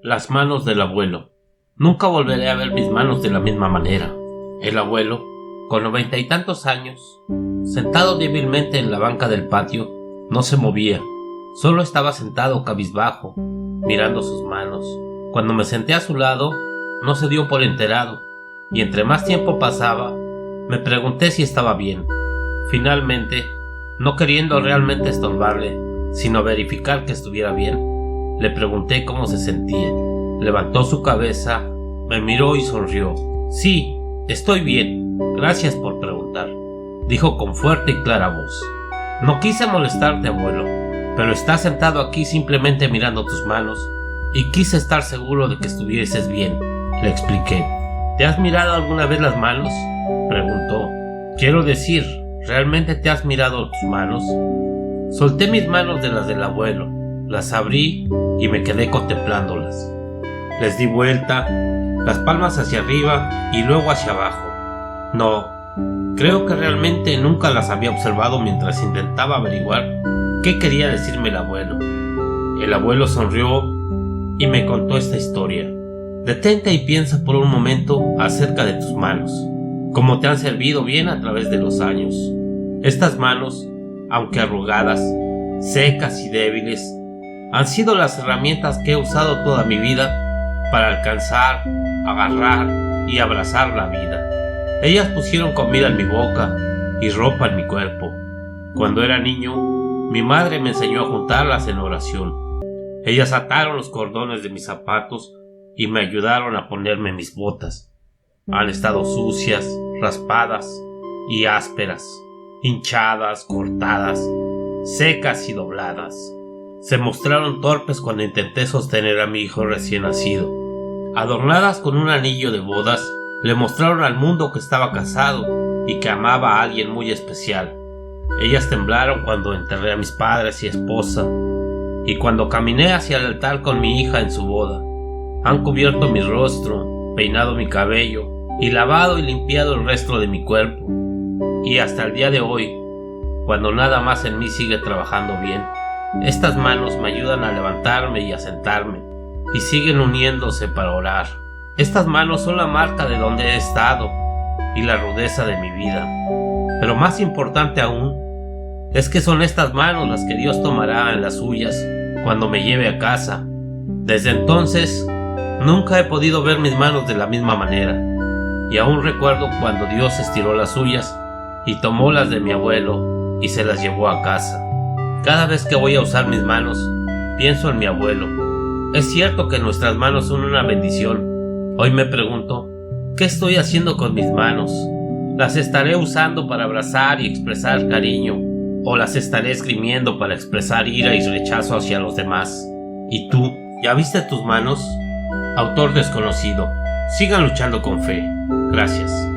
Las manos del abuelo. Nunca volveré a ver mis manos de la misma manera. El abuelo, con 90 y tantos años, sentado débilmente en la banca del patio, no se movía. Solo estaba sentado cabizbajo, mirando sus manos. Cuando me senté a su lado, no se dio por enterado, y entre más tiempo pasaba, me pregunté si estaba bien. Finalmente, no queriendo realmente estorbarle, sino verificar que estuviera bien, le pregunté cómo se sentía. Levantó su cabeza, me miró y sonrió. Sí, estoy bien, gracias por preguntar, dijo con fuerte y clara voz. No quise molestarte, abuelo, pero estás sentado aquí simplemente mirando tus manos y quise estar seguro de que estuvieses bien, le expliqué. ¿Te has mirado alguna vez las manos?, preguntó. Quiero decir, ¿realmente te has mirado tus manos? Solté mis manos de las del abuelo, las abrí y me quedé contemplándolas. Les di vuelta, las palmas hacia arriba y luego hacia abajo. No, creo que realmente nunca las había observado mientras intentaba averiguar qué quería decirme el abuelo. El abuelo sonrió y me contó esta historia. Detente y piensa por un momento acerca de tus manos, cómo te han servido bien a través de los años. Estas manos, aunque arrugadas, secas y débiles, han sido las herramientas que he usado toda mi vida para alcanzar, agarrar y abrazar la vida. Ellas pusieron comida en mi boca y ropa en mi cuerpo. Cuando era niño, mi madre me enseñó a juntarlas en oración. Ellas ataron los cordones de mis zapatos y me ayudaron a ponerme mis botas. Han estado sucias, raspadas y ásperas, hinchadas, cortadas, secas y dobladas. Se mostraron torpes cuando intenté sostener a mi hijo recién nacido. Adornadas con un anillo de bodas, le mostraron al mundo que estaba casado y que amaba a alguien muy especial. Ellas temblaron cuando enterré a mis padres y esposa, y cuando caminé hacia el altar con mi hija en su boda. Han cubierto mi rostro, peinado mi cabello, y lavado y limpiado el resto de mi cuerpo. Y hasta el día de hoy, cuando nada más en mí sigue trabajando bien, estas manos me ayudan a levantarme y a sentarme, y siguen uniéndose para orar. Estas manos son la marca de donde he estado y la rudeza de mi vida. Pero más importante aún, es que son estas manos las que Dios tomará en las suyas cuando me lleve a casa. Desde entonces, nunca he podido ver mis manos de la misma manera, y aún recuerdo cuando Dios estiró las suyas y tomó las de mi abuelo y se las llevó a casa. Cada vez que voy a usar mis manos, pienso en mi abuelo. Es cierto que nuestras manos son una bendición. Hoy me pregunto, ¿qué estoy haciendo con mis manos? ¿Las estaré usando para abrazar y expresar cariño? ¿O las estaré esgrimiendo para expresar ira y rechazo hacia los demás? ¿Y tú, ya viste tus manos? Autor desconocido. Sigan luchando con fe. Gracias.